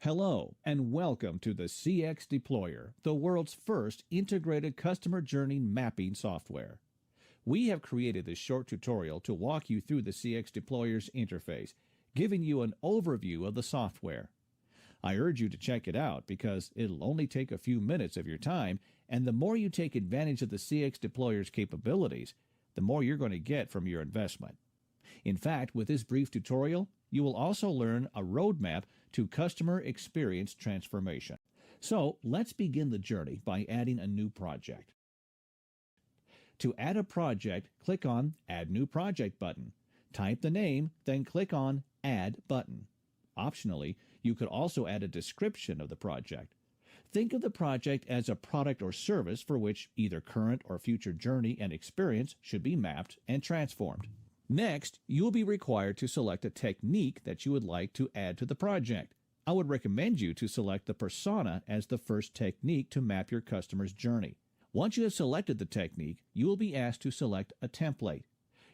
Hello, and welcome to the CXDeployer, the world's first integrated customer journey mapping software. We have created this short tutorial to walk you through the CXDeployer's interface, giving you an overview of the software. I urge you to check it out because it'll only take a few minutes of your time, and the more you take advantage of the CXDeployer's capabilities, the more you're going to get from your investment. In fact, with this brief tutorial, you will also learn a roadmap to customer experience transformation. So let's begin the journey by adding a new project. To add a project, click on Add New Project button. Type the name, then click on Add button. Optionally, you could also add a description of the project. Think of the project as a product or service for which either current or future journey and experience should be mapped and transformed. Next, you will be required to select a technique that you would like to add to the project. I would recommend you to select the persona as the first technique to map your customer's journey. Once you have selected the technique, you will be asked to select a template.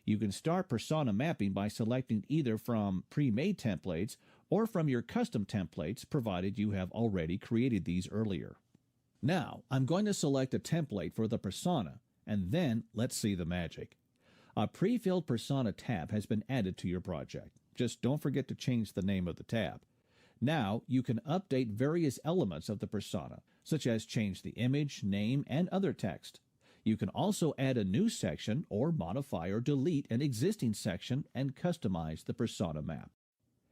You can start persona mapping by selecting either from pre-made templates or from your custom templates, provided you have already created these earlier. Now, I'm going to select a template for the persona, and then let's see the magic. A pre-filled persona tab has been added to your project. Just don't forget to change the name of the tab. Now you can update various elements of the persona, such as change the image, name, and other text. You can also add a new section or modify or delete an existing section and customize the persona map.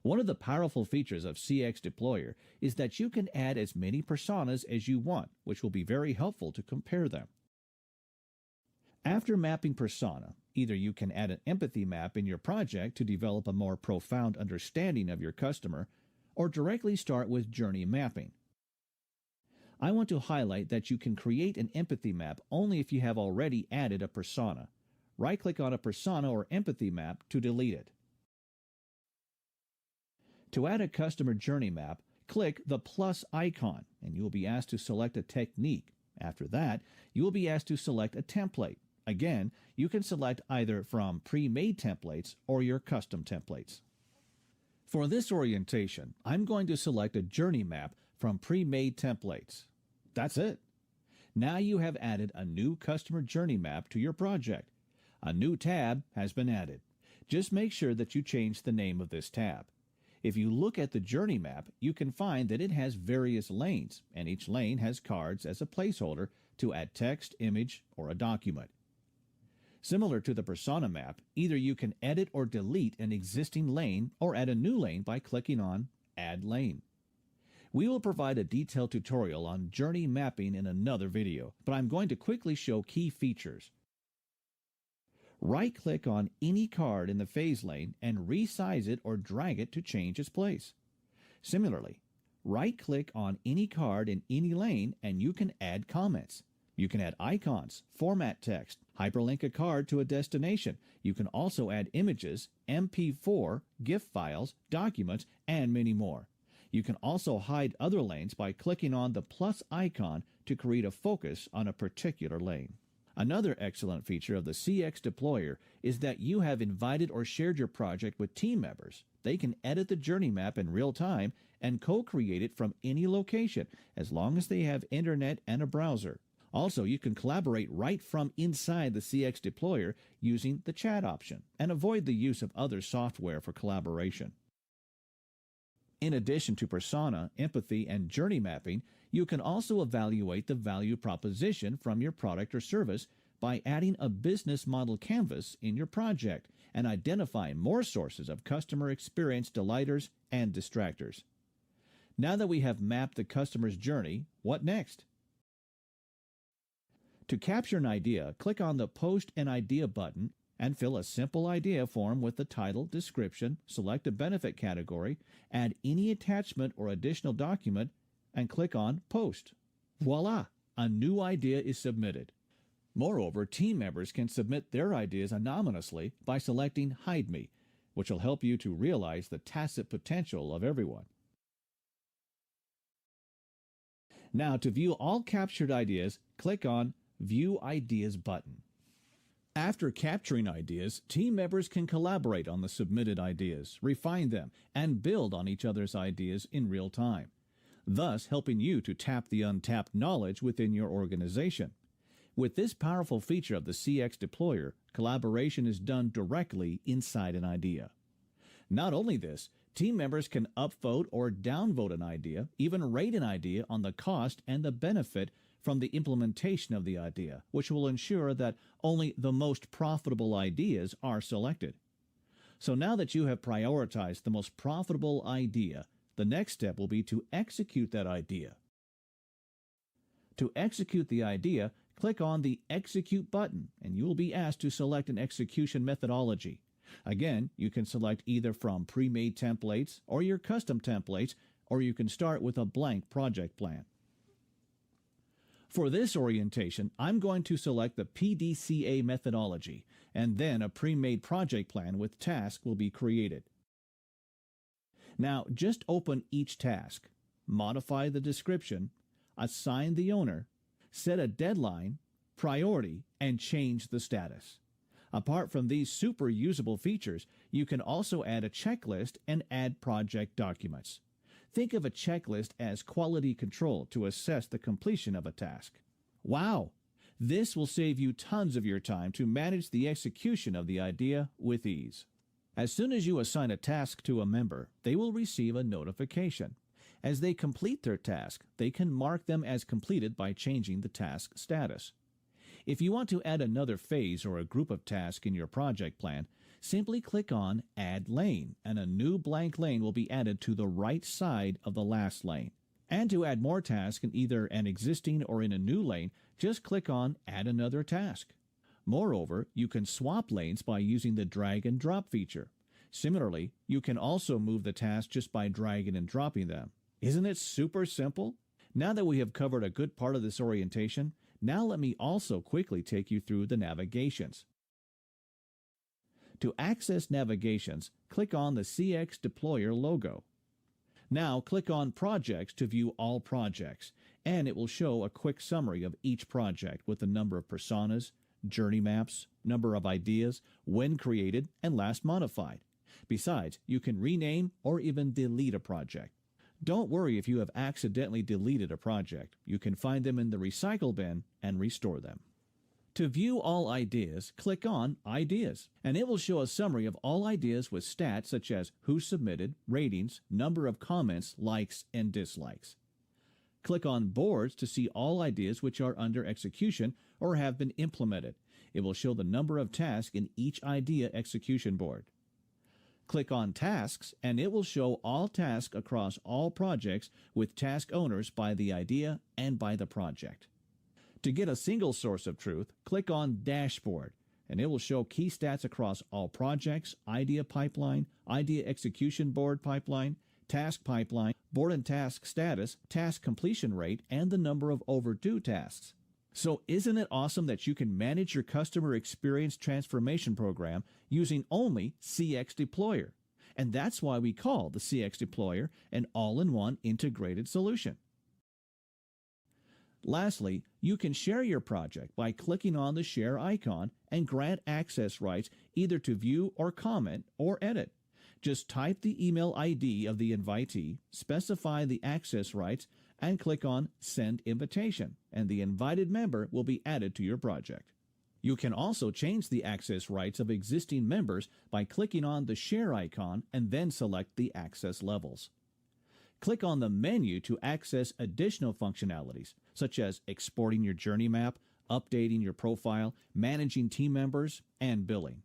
One of the powerful features of CXDeployer is that you can add as many personas as you want, which will be very helpful to compare them. After mapping persona, either you can add an empathy map in your project to develop a more profound understanding of your customer, or directly start with journey mapping. I want to highlight that you can create an empathy map only if you have already added a persona. Right-click on a persona or empathy map to delete it. To add a customer journey map, click the plus icon, and you will be asked to select a technique. After that, you will be asked to select a template. Again, you can select either from pre-made templates or your custom templates. For this orientation, I'm going to select a journey map from pre-made templates. That's it. Now you have added a new customer journey map to your project. A new tab has been added. Just make sure that you change the name of this tab. If you look at the journey map, you can find that it has various lanes, and each lane has cards as a placeholder to add text, image, or a document. Similar to the persona map, either you can edit or delete an existing lane or add a new lane by clicking on Add Lane. We will provide a detailed tutorial on journey mapping in another video, but I'm going to quickly show key features. Right-click on any card in the phase lane and resize it or drag it to change its place. Similarly, right-click on any card in any lane and you can add comments. You can add icons, format text, hyperlink a card to a destination. You can also add images, MP4, GIF files, documents, and many more. You can also hide other lanes by clicking on the plus icon to create a focus on a particular lane. Another excellent feature of the CXDeployer is that you have invited or shared your project with team members. They can edit the journey map in real time and co-create it from any location as long as they have internet and a browser. Also, you can collaborate right from inside the CXDeployer using the chat option and avoid the use of other software for collaboration. In addition to persona, empathy, and journey mapping, you can also evaluate the value proposition from your product or service by adding a business model canvas in your project and identifying more sources of customer experience delighters and distractors. Now that we have mapped the customer's journey, what next? To capture an idea, click on the Post an Idea button and fill a simple idea form with the title, description, select a benefit category, add any attachment or additional document, and click on Post. Voila! A new idea is submitted. Moreover, team members can submit their ideas anonymously by selecting Hide Me, which will help you to realize the tacit potential of everyone. Now, to view all captured ideas, click on View Ideas button. After capturing ideas, team members can collaborate on the submitted ideas, refine them, and build on each other's ideas in real time. thus helping you to tap the untapped knowledge within your organization. With this powerful feature of the CXDeployer, collaboration is done directly inside an idea. Not only this, team members can upvote or downvote an idea, even rate an idea on the cost and the benefit from the implementation of the idea, which will ensure that only the most profitable ideas are selected. So now that you have prioritized the most profitable idea, the next step will be to execute that idea. To execute the idea, click on the Execute button, and you will be asked to select an execution methodology. Again, you can select either from pre-made templates or your custom templates, or you can start with a blank project plan. For this orientation, I'm going to select the PDCA methodology, and then a pre-made project plan with tasks will be created. Now, just open each task, modify the description, assign the owner, set a deadline, priority, and change the status. Apart from these super usable features, you can also add a checklist and add project documents. Think of a checklist as quality control to assess the completion of a task. Wow! This will save you tons of your time to manage the execution of the idea with ease. As soon as you assign a task to a member, they will receive a notification. As they complete their task, they can mark them as completed by changing the task status. If you want to add another phase or a group of tasks in your project plan, simply click on Add Lane, and a new blank lane will be added to the right side of the last lane. And to add more tasks in either an existing or in a new lane, just click on Add Another Task. Moreover, you can swap lanes by using the drag and drop feature. Similarly, you can also move the tasks just by dragging and dropping them. Isn't it super simple? Now that we have covered a good part of this orientation, now let me also quickly take you through the navigations. To access navigations, click on the CXDeployer logo. Now click on Projects to view all projects, and it will show a quick summary of each project with the number of personas, journey maps, number of ideas, when created, and last modified. Besides, you can rename or even delete a project. Don't worry if you have accidentally deleted a project. You can find them in the recycle bin and restore them. To view all ideas, click on Ideas, and it will show a summary of all ideas with stats such as who submitted, ratings, number of comments, likes, and dislikes. Click on Boards to see all ideas which are under execution or have been implemented. It will show the number of tasks in each idea execution board. Click on Tasks, and it will show all tasks across all projects with task owners by the idea and by the project. To get a single source of truth, click on Dashboard, and it will show key stats across all projects, idea pipeline, idea execution board pipeline, task pipeline, board and task status, task completion rate, and the number of overdue tasks. So isn't it awesome that you can manage your customer experience transformation program using only CXDeployer? And that's why we call the CXDeployer an all-in-one integrated solution. Lastly, you can share your project by clicking on the share icon and grant access rights either to view or comment or edit. Just type the email ID of the invitee, specify the access rights, and click on Send Invitation, and the invited member will be added to your project. You can also change the access rights of existing members by clicking on the share icon and then select the access levels. Click on the menu to access additional functionalities, such as exporting your journey map, updating your profile, managing team members, and billing.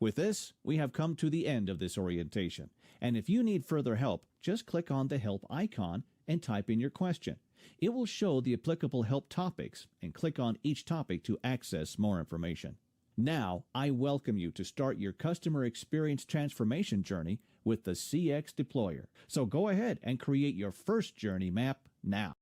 With this, we have come to the end of this orientation, and if you need further help, just click on the Help icon and type in your question. It will show the applicable help topics, and click on each topic to access more information. Now, I welcome you to start your customer experience transformation journey with the CXDeployer. So go ahead and create your first journey map now.